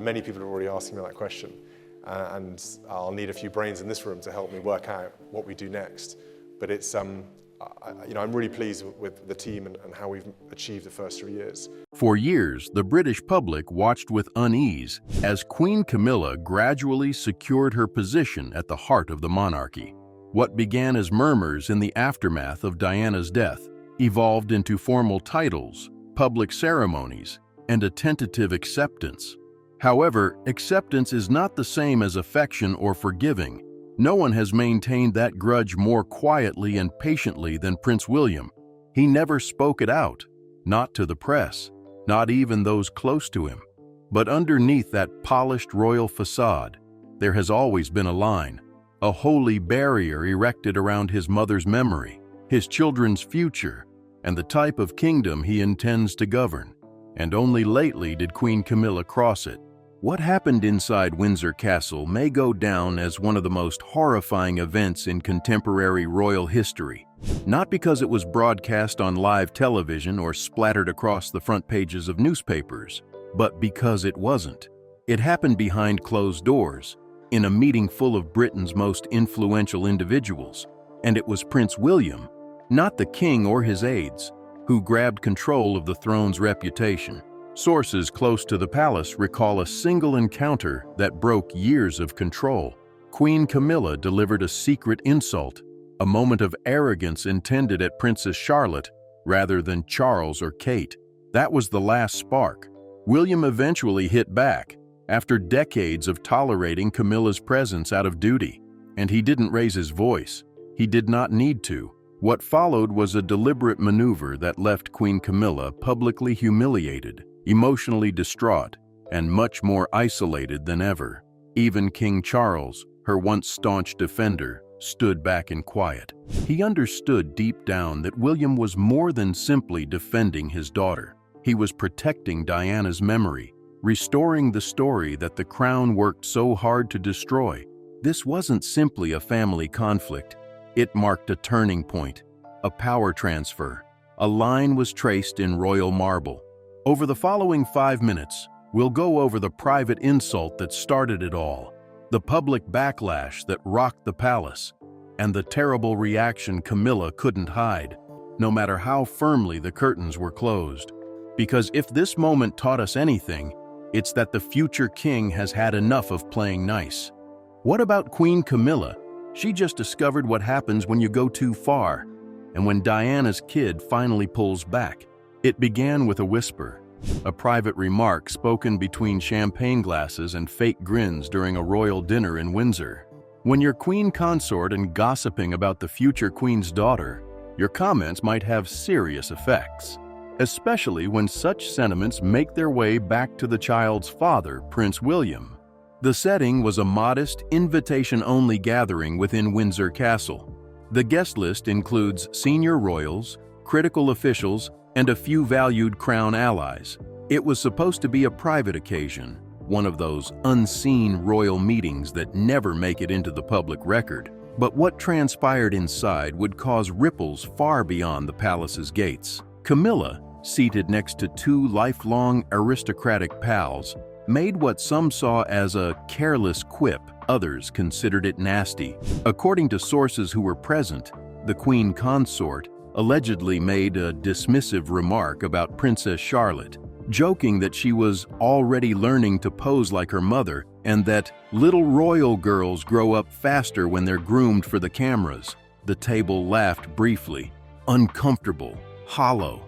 And many people are already asking me that question. And I'll need a few brains in this room to help me work out what we do next. But it's, I'm really pleased with the team and how we've achieved the first 3 years. For years, the British public watched with unease as Queen Camilla gradually secured her position at the heart of the monarchy. What began as murmurs in the aftermath of Diana's death evolved into formal titles, public ceremonies, and a tentative acceptance. However, acceptance is not the same as affection or forgiving. No one has maintained that grudge more quietly and patiently than Prince William. He never spoke it out, not to the press, not even those close to him. But underneath that polished royal facade, there has always been a line, a holy barrier erected around his mother's memory, his children's future, and the type of kingdom he intends to govern. And only lately did Queen Camilla cross it. What happened inside Windsor Castle may go down as one of the most horrifying events in contemporary royal history, not because it was broadcast on live television or splattered across the front pages of newspapers, but because it wasn't. It happened behind closed doors, in a meeting full of Britain's most influential individuals, and it was Prince William, not the king or his aides, who grabbed control of the throne's reputation. Sources close to the palace recall a single encounter that broke years of control. Queen Camilla delivered a secret insult, a moment of arrogance intended at Princess Charlotte rather than Charles or Kate. That was the last spark. William eventually hit back, after decades of tolerating Camilla's presence out of duty. And he didn't raise his voice. He did not need to. What followed was a deliberate maneuver that left Queen Camilla publicly humiliated, emotionally distraught, and much more isolated than ever. Even King Charles, her once staunch defender, stood back in quiet. He understood deep down that William was more than simply defending his daughter. He was protecting Diana's memory, restoring the story that the crown worked so hard to destroy. This wasn't simply a family conflict. It marked a turning point, a power transfer. A line was traced in royal marble. Over the following 5 minutes, we'll go over the private insult that started it all, the public backlash that rocked the palace, and the terrible reaction Camilla couldn't hide, no matter how firmly the curtains were closed. Because if this moment taught us anything, it's that the future king has had enough of playing nice. What about Queen Camilla? She just discovered what happens when you go too far, and when Diana's kid finally pulls back. It began with a whisper, a private remark spoken between champagne glasses and fake grins during a royal dinner in Windsor. When you're queen consort and gossiping about the future queen's daughter, your comments might have serious effects, especially when such sentiments make their way back to the child's father, Prince William. The setting was a modest, invitation-only gathering within Windsor Castle. The guest list includes senior royals, critical officials, and a few valued crown allies. It was supposed to be a private occasion, one of those unseen royal meetings that never make it into the public record. But what transpired inside would cause ripples far beyond the palace's gates. Camilla, seated next to two lifelong aristocratic pals, made what some saw as a careless quip. Others considered it nasty. According to sources who were present, the queen consort allegedly made a dismissive remark about Princess Charlotte, joking that she was already learning to pose like her mother and that little royal girls grow up faster when they're groomed for the cameras. The table laughed briefly, uncomfortable, hollow.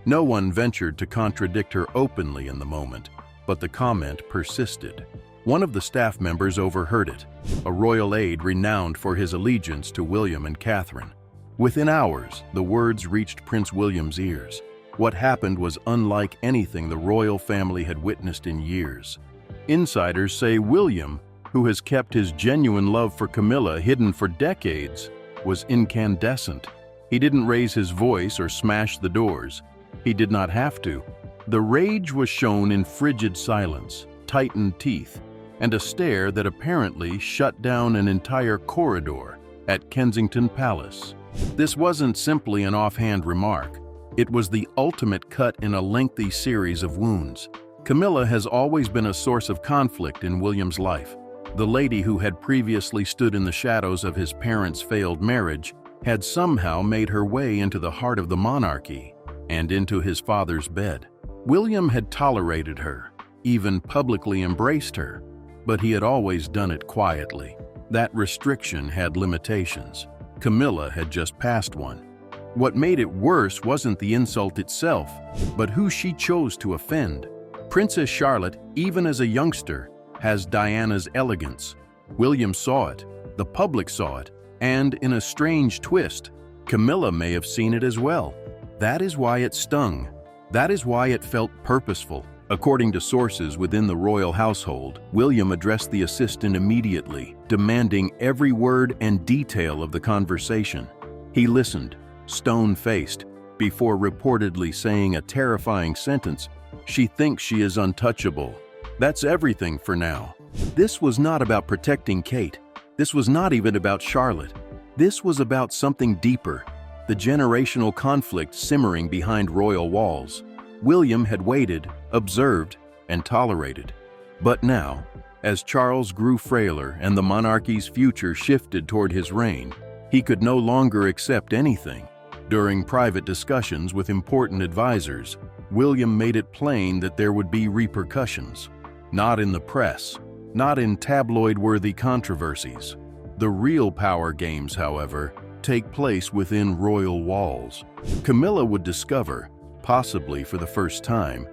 No one ventured to contradict her openly in the moment, but the comment persisted. One of the staff members overheard it, a royal aide renowned for his allegiance to William and Catherine. Within hours, the words reached Prince William's ears. What happened was unlike anything the royal family had witnessed in years. Insiders say William, who has kept his genuine love for Camilla hidden for decades, was incandescent. He didn't raise his voice or smash the doors. He did not have to. The rage was shown in frigid silence, tightened teeth, and a stare that apparently shut down an entire corridor at Kensington Palace. This wasn't simply an offhand remark. It was the ultimate cut in a lengthy series of wounds. Camilla has always been a source of conflict in William's life. The lady who had previously stood in the shadows of his parents' failed marriage had somehow made her way into the heart of the monarchy and into his father's bed. William had tolerated her, even publicly embraced her, but he had always done it quietly. That restriction had limitations. Camilla had just passed one. What made it worse wasn't the insult itself, but who she chose to offend. Princess Charlotte, even as a youngster, has Diana's elegance. William saw it, the public saw it, and in a strange twist, Camilla may have seen it as well. That is why it stung. That is why it felt purposeful. According to sources within the royal household, William addressed the assistant immediately, demanding every word and detail of the conversation. He listened, stone-faced, before reportedly saying a terrifying sentence, "She thinks she is untouchable. That's everything for now." This was not about protecting Kate. This was not even about Charlotte. This was about something deeper, the generational conflict simmering behind royal walls. William had waited, observed, and tolerated. But now, as Charles grew frailer and the monarchy's future shifted toward his reign, he could no longer accept anything. During private discussions with important advisors, William made it plain that there would be repercussions. Not in the press, not in tabloid-worthy controversies. The real power games, however, take place within royal walls. Camilla would discover, possibly for the first time,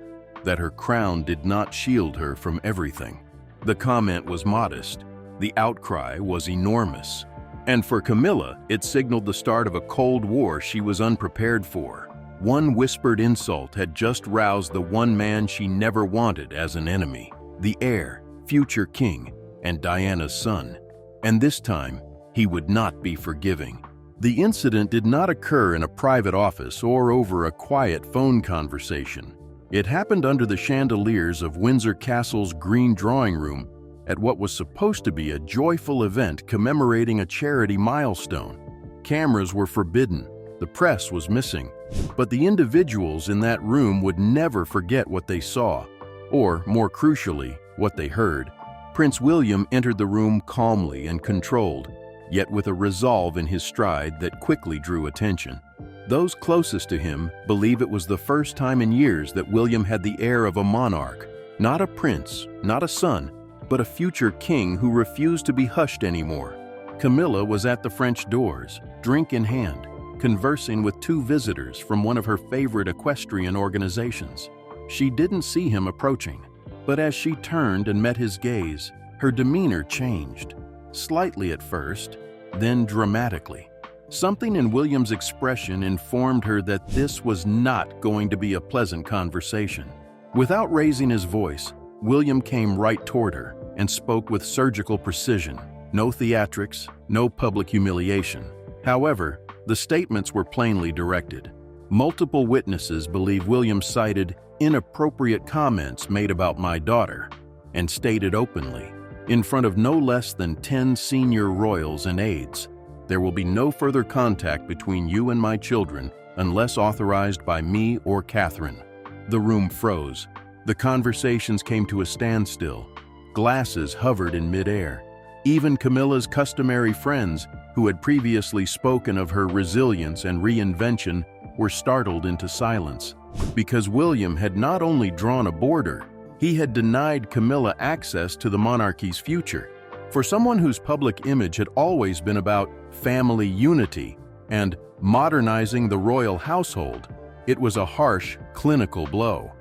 that her crown did not shield her from everything. The comment was modest. The outcry was enormous. And for Camilla, it signaled the start of a Cold War she was unprepared for. One whispered insult had just roused the one man she never wanted as an enemy, the heir, future king, and Diana's son. And this time, he would not be forgiving. The incident did not occur in a private office or over a quiet phone conversation. It happened under the chandeliers of Windsor Castle's green drawing room at what was supposed to be a joyful event commemorating a charity milestone. Cameras were forbidden, the press was missing, but the individuals in that room would never forget what they saw, or, more crucially, what they heard. Prince William entered the room calmly and controlled, yet with a resolve in his stride that quickly drew attention. Those closest to him believe it was the first time in years that William had the air of a monarch, not a prince, not a son, but a future king who refused to be hushed anymore. Camilla was at the French doors, drink in hand, conversing with two visitors from one of her favorite equestrian organizations. She didn't see him approaching, but as she turned and met his gaze, her demeanor changed. Slightly at first, then dramatically. Something in William's expression informed her that this was not going to be a pleasant conversation. Without raising his voice, William came right toward her and spoke with surgical precision. No theatrics, no public humiliation. However, the statements were plainly directed. Multiple witnesses believe William cited inappropriate comments made about my daughter, and stated openly, in front of no less than 10 senior royals and aides, "There will be no further contact between you and my children unless authorized by me or Catherine." The room froze. The conversations came to a standstill. Glasses hovered in midair. Even Camilla's customary friends, who had previously spoken of her resilience and reinvention, were startled into silence. Because William had not only drawn a border, he had denied Camilla access to the monarchy's future. For someone whose public image had always been about family unity and modernizing the royal household, it was a harsh, clinical blow.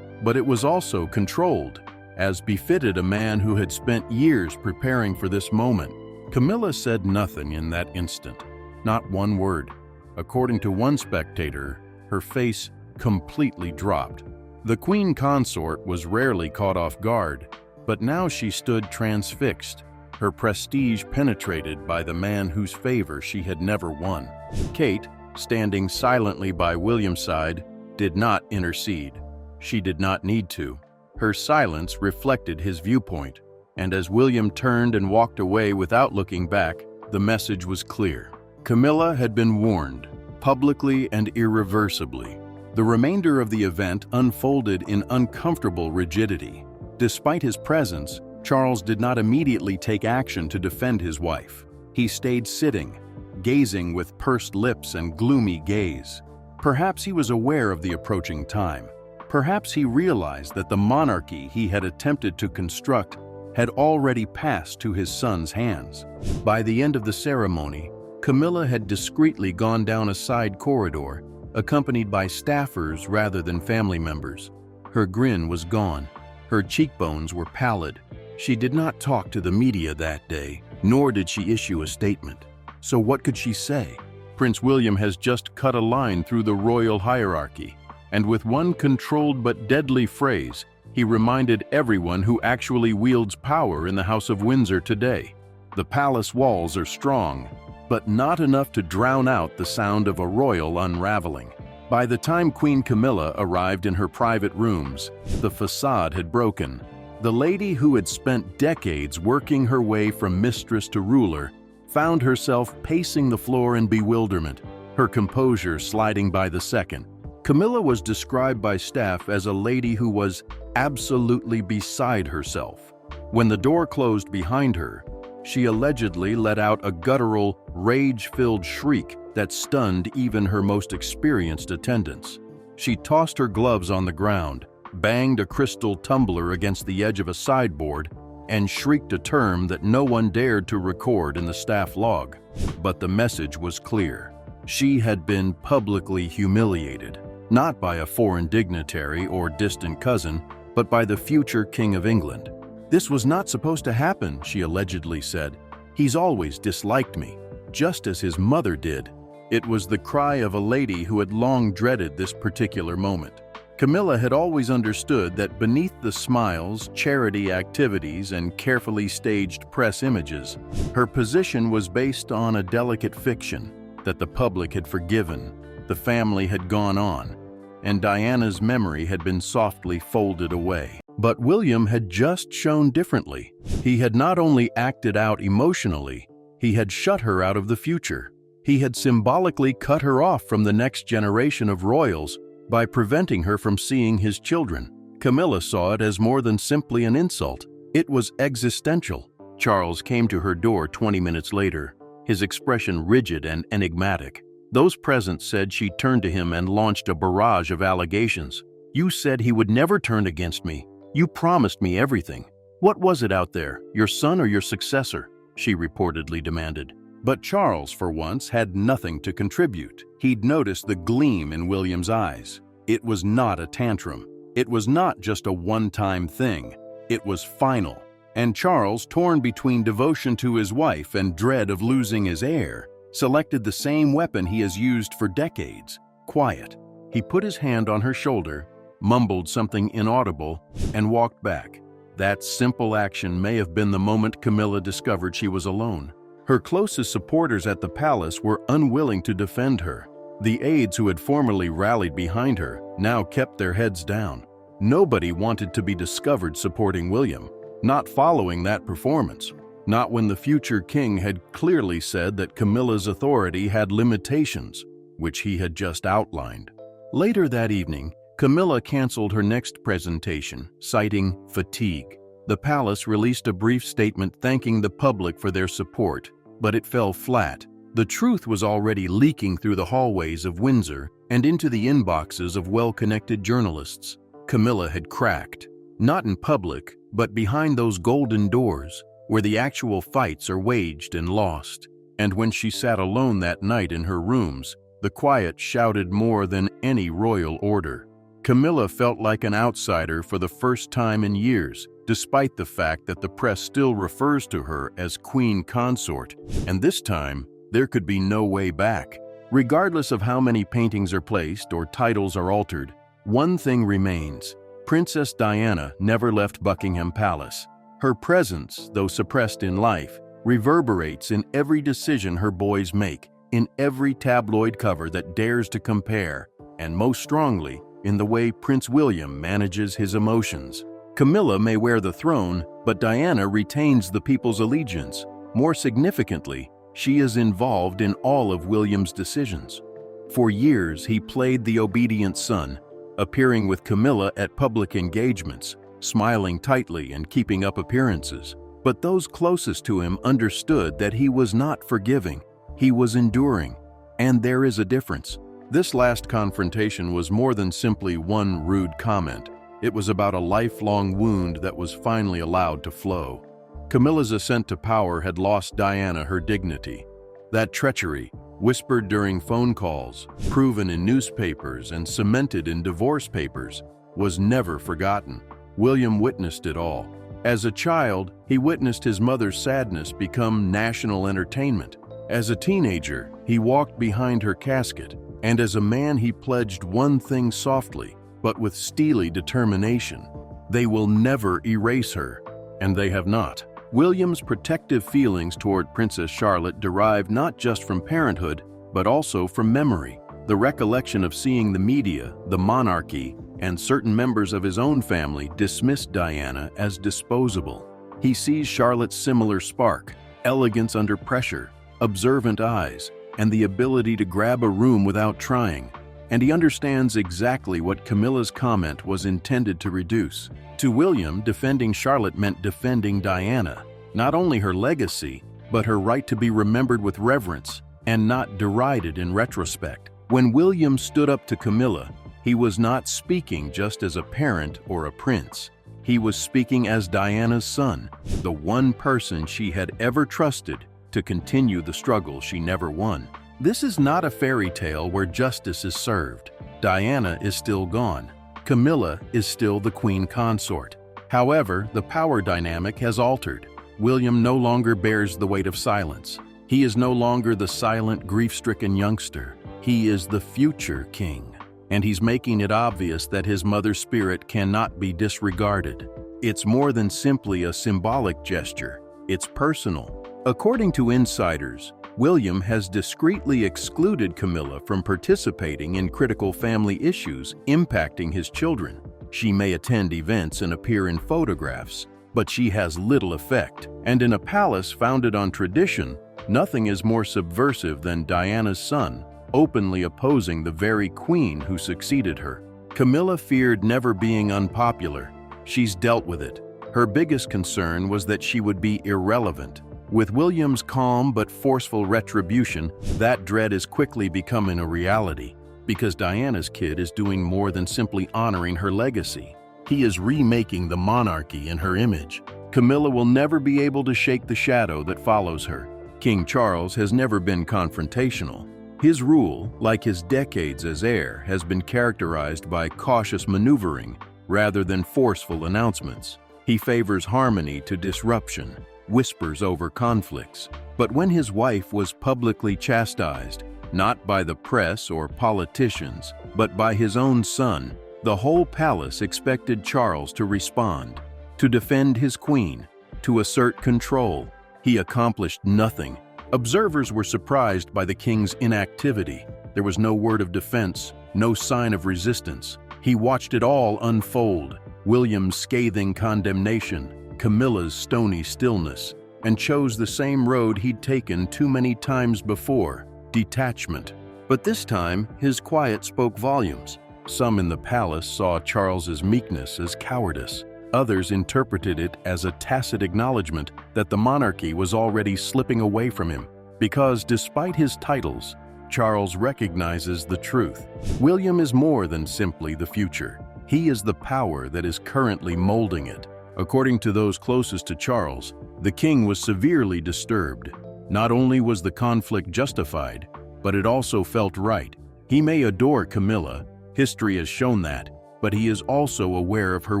But it was also controlled, as befitted a man who had spent years preparing for this moment. Camilla said nothing in that instant, not one word. According to one spectator, her face completely dropped. The queen consort was rarely caught off guard, but now she stood transfixed, her prestige penetrated by the man whose favor she had never won. Kate, standing silently by William's side, did not intercede. She did not need to. Her silence reflected his viewpoint, and as William turned and walked away without looking back, the message was clear. Camilla had been warned, publicly and irreversibly. The remainder of the event unfolded in uncomfortable rigidity. Despite his presence, Charles did not immediately take action to defend his wife. He stayed sitting, gazing with pursed lips and gloomy gaze. Perhaps he was aware of the approaching time. Perhaps he realized that the monarchy he had attempted to construct had already passed to his son's hands. By the end of the ceremony, Camilla had discreetly gone down a side corridor, accompanied by staffers rather than family members. Her grin was gone. Her cheekbones were pallid. She did not talk to the media that day, nor did she issue a statement. So what could she say? Prince William has just cut a line through the royal hierarchy, and with one controlled but deadly phrase, he reminded everyone who actually wields power in the House of Windsor today. The palace walls are strong, but not enough to drown out the sound of a royal unraveling. By the time Queen Camilla arrived in her private rooms, the facade had broken. The lady who had spent decades working her way from mistress to ruler found herself pacing the floor in bewilderment, her composure sliding by the second. Camilla was described by staff as a lady who was absolutely beside herself. When the door closed behind her, she allegedly let out a guttural, rage-filled shriek that stunned even her most experienced attendants. She tossed her gloves on the ground, banged a crystal tumbler against the edge of a sideboard, and shrieked a term that no one dared to record in the staff log. But the message was clear. She had been publicly humiliated, not by a foreign dignitary or distant cousin, but by the future King of England. "This was not supposed to happen," she allegedly said. "He's always disliked me, just as his mother did." It was the cry of a lady who had long dreaded this particular moment. Camilla had always understood that beneath the smiles, charity activities, and carefully staged press images, her position was based on a delicate fiction that the public had forgiven, the family had gone on, and Diana's memory had been softly folded away. But William had just shown differently. He had not only acted out emotionally, he had shut her out of the future. He had symbolically cut her off from the next generation of royals by preventing her from seeing his children. Camilla saw it as more than simply an insult. It was existential. Charles came to her door 20 minutes later, his expression rigid and enigmatic. Those present said she turned to him and launched a barrage of allegations. "You said he would never turn against me. You promised me everything. What was it out there, your son or your successor?" she reportedly demanded. But Charles, for once, had nothing to contribute. He'd noticed the gleam in William's eyes. It was not a tantrum. It was not just a one-time thing. It was final. And Charles, torn between devotion to his wife and dread of losing his heir, selected the same weapon he has used for decades: quiet. He put his hand on her shoulder, mumbled something inaudible, and walked back. That simple action may have been the moment Camilla discovered she was alone. Her closest supporters at the palace were unwilling to defend her. The aides who had formerly rallied behind her now kept their heads down. Nobody wanted to be discovered supporting William, not following that performance, not when the future king had clearly said that Camilla's authority had limitations, which he had just outlined. Later that evening, Camilla canceled her next presentation, citing fatigue. The palace released a brief statement thanking the public for their support, but it fell flat. The truth was already leaking through the hallways of Windsor and into the inboxes of well-connected journalists. Camilla had cracked, not in public, but behind those golden doors, where the actual fights are waged and lost. And when she sat alone that night in her rooms, the quiet shouted more than any royal order. Camilla felt like an outsider for the first time in years, despite the fact that the press still refers to her as Queen Consort, and this time, there could be no way back. Regardless of how many paintings are placed or titles are altered, one thing remains: Princess Diana never left Buckingham Palace. Her presence, though suppressed in life, reverberates in every decision her boys make, in every tabloid cover that dares to compare, and most strongly, in the way Prince William manages his emotions. Camilla may wear the throne, but Diana retains the people's allegiance. More significantly, she is involved in all of William's decisions. For years, he played the obedient son, appearing with Camilla at public engagements, smiling tightly and keeping up appearances. But those closest to him understood that he was not forgiving, he was enduring. And there is a difference. This last confrontation was more than simply one rude comment. It was about a lifelong wound that was finally allowed to flow. Camilla's ascent to power had lost Diana her dignity. That treachery, whispered during phone calls, proven in newspapers and cemented in divorce papers, was never forgotten. William witnessed it all. As a child, he witnessed his mother's sadness become national entertainment. As a teenager, he walked behind her casket, and as a man he pledged one thing softly, but with steely determination: they will never erase her, and they have not. William's protective feelings toward Princess Charlotte derived not just from parenthood, but also from memory. The recollection of seeing the media, the monarchy, and certain members of his own family dismiss Diana as disposable. He sees Charlotte's similar spark, elegance under pressure, observant eyes, and the ability to grab a room without trying. And he understands exactly what Camilla's comment was intended to reduce. To William, defending Charlotte meant defending Diana, not only her legacy, but her right to be remembered with reverence and not derided in retrospect. When William stood up to Camilla, he was not speaking just as a parent or a prince. He was speaking as Diana's son, the one person she had ever trusted to continue the struggle she never won. This is not a fairy tale where justice is served. Diana is still gone. Camilla is still the queen consort. However, the power dynamic has altered. William no longer bears the weight of silence. He is no longer the silent, grief-stricken youngster. He is the future king. And he's making it obvious that his mother's spirit cannot be disregarded. It's more than simply a symbolic gesture. It's personal. According to insiders, William has discreetly excluded Camilla from participating in critical family issues impacting his children. She may attend events and appear in photographs, but she has little effect. And in a palace founded on tradition, nothing is more subversive than Diana's son openly opposing the very queen who succeeded her. Camilla feared never being unpopular. She's dealt with it. Her biggest concern was that she would be irrelevant. With William's calm but forceful retribution, that dread is quickly becoming a reality, because Diana's kid is doing more than simply honoring her legacy. He is remaking the monarchy in her image. Camilla will never be able to shake the shadow that follows her. King Charles has never been confrontational. His rule, like his decades as heir, has been characterized by cautious maneuvering rather than forceful announcements. He favors harmony to disruption, whispers over conflicts. But when his wife was publicly chastised, not by the press or politicians, but by his own son, the whole palace expected Charles to respond, to defend his queen, to assert control. He accomplished nothing. Observers were surprised by the king's inactivity. There was no word of defense, no sign of resistance. He watched it all unfold: William's scathing condemnation, Camilla's stony stillness, and chose the same road he'd taken too many times before: detachment. But this time, his quiet spoke volumes. Some in the palace saw Charles's meekness as cowardice. Others interpreted it as a tacit acknowledgement that the monarchy was already slipping away from him. Because despite his titles, Charles recognizes the truth. William is more than simply the future. He is the power that is currently molding it. According to those closest to Charles, the king was severely disturbed. Not only was the conflict justified, but it also felt right. He may adore Camilla, history has shown that, but he is also aware of her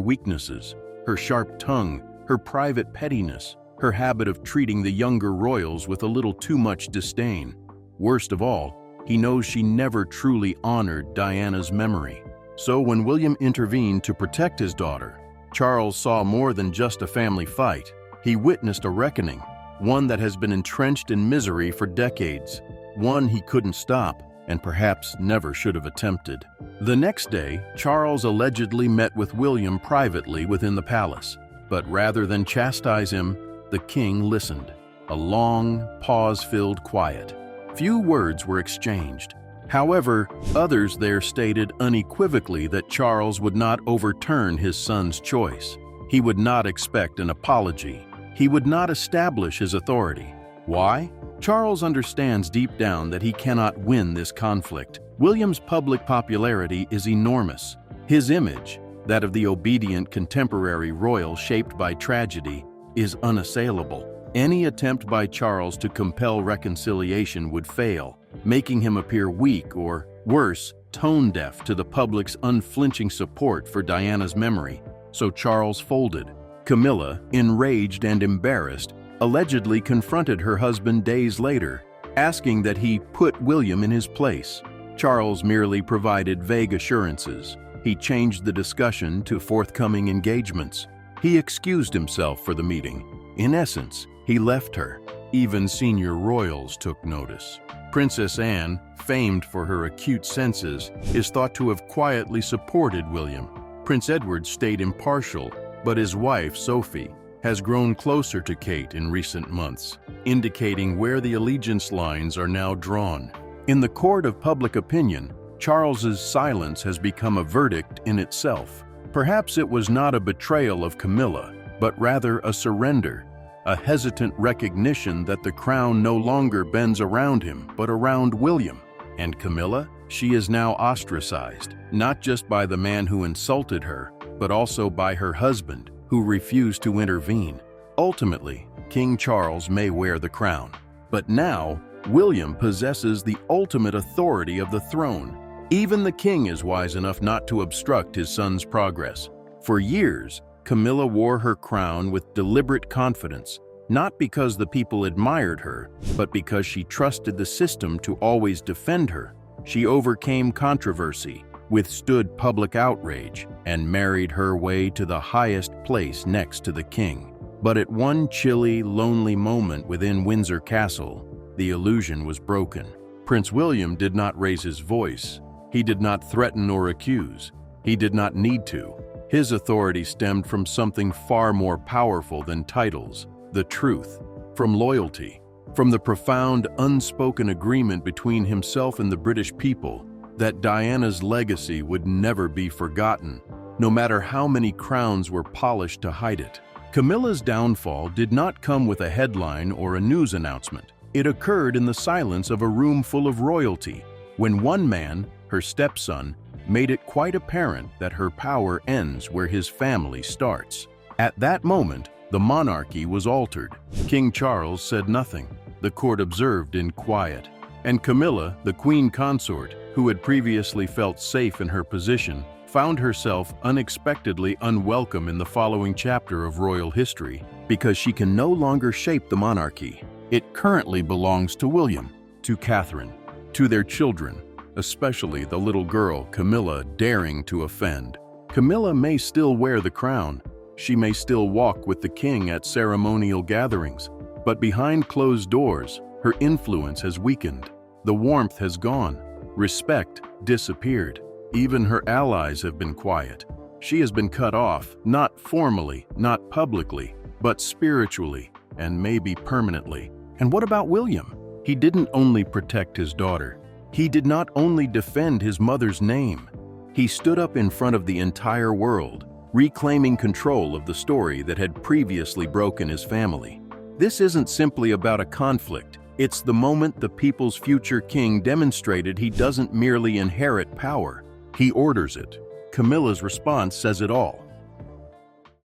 weaknesses: her sharp tongue, her private pettiness, her habit of treating the younger royals with a little too much disdain. Worst of all, he knows she never truly honored Diana's memory. So when William intervened to protect his daughter, Charles saw more than just a family fight. He witnessed a reckoning, one that has been entrenched in misery for decades, one he couldn't stop and perhaps never should have attempted. The next day, Charles allegedly met with William privately within the palace, but rather than chastise him, the king listened. A long, pause-filled quiet. Few words were exchanged. However, others there stated unequivocally that Charles would not overturn his son's choice. He would not expect an apology. He would not establish his authority. Why? Charles understands deep down that he cannot win this conflict. William's public popularity is enormous. His image, that of the obedient contemporary royal shaped by tragedy, is unassailable. Any attempt by Charles to compel reconciliation would fail, making him appear weak or, worse, tone-deaf to the public's unflinching support for Diana's memory. So Charles folded. Camilla, enraged and embarrassed, allegedly confronted her husband days later, asking that he put William in his place. Charles merely provided vague assurances. He changed the discussion to forthcoming engagements. He excused himself for the meeting. In essence, he left her. Even senior royals took notice. Princess Anne, famed for her acute senses, is thought to have quietly supported William. Prince Edward stayed impartial, but his wife, Sophie, has grown closer to Kate in recent months, indicating where the allegiance lines are now drawn. In the court of public opinion, Charles's silence has become a verdict in itself. Perhaps it was not a betrayal of Camilla, but rather a surrender, a hesitant recognition that the crown no longer bends around him, but around William. And Camilla? She is now ostracized, not just by the man who insulted her, but also by her husband, who refused to intervene. Ultimately, King Charles may wear the crown. But now, William possesses the ultimate authority of the throne. Even the king is wise enough not to obstruct his son's progress. For years, Camilla wore her crown with deliberate confidence, not because the people admired her, but because she trusted the system to always defend her. She overcame controversy, withstood public outrage, and married her way to the highest place next to the king. But at one chilly, lonely moment within Windsor Castle, the illusion was broken. Prince William did not raise his voice. He did not threaten or accuse. He did not need to. His authority stemmed from something far more powerful than titles, the truth, from loyalty, from the profound, unspoken agreement between himself and the British people that Diana's legacy would never be forgotten, no matter how many crowns were polished to hide it. Camilla's downfall did not come with a headline or a news announcement. It occurred in the silence of a room full of royalty, when one man, her stepson, made it quite apparent that her power ends where his family starts. At that moment, the monarchy was altered. King Charles said nothing. The court observed in quiet. And Camilla, the queen consort, who had previously felt safe in her position, found herself unexpectedly unwelcome in the following chapter of royal history, because she can no longer shape the monarchy. It currently belongs to William, to Catherine, to their children, especially the little girl Camilla daring to offend. Camilla may still wear the crown. She may still walk with the king at ceremonial gatherings, but behind closed doors, her influence has weakened. The warmth has gone. Respect disappeared. Even her allies have been quiet. She has been cut off, not formally, not publicly, but spiritually, and maybe permanently. And what about William? He didn't only protect his daughter. He did not only defend his mother's name. He stood up in front of the entire world, reclaiming control of the story that had previously broken his family. This isn't simply about a conflict. It's the moment the people's future king demonstrated he doesn't merely inherit power, he orders it. Camilla's response says it all.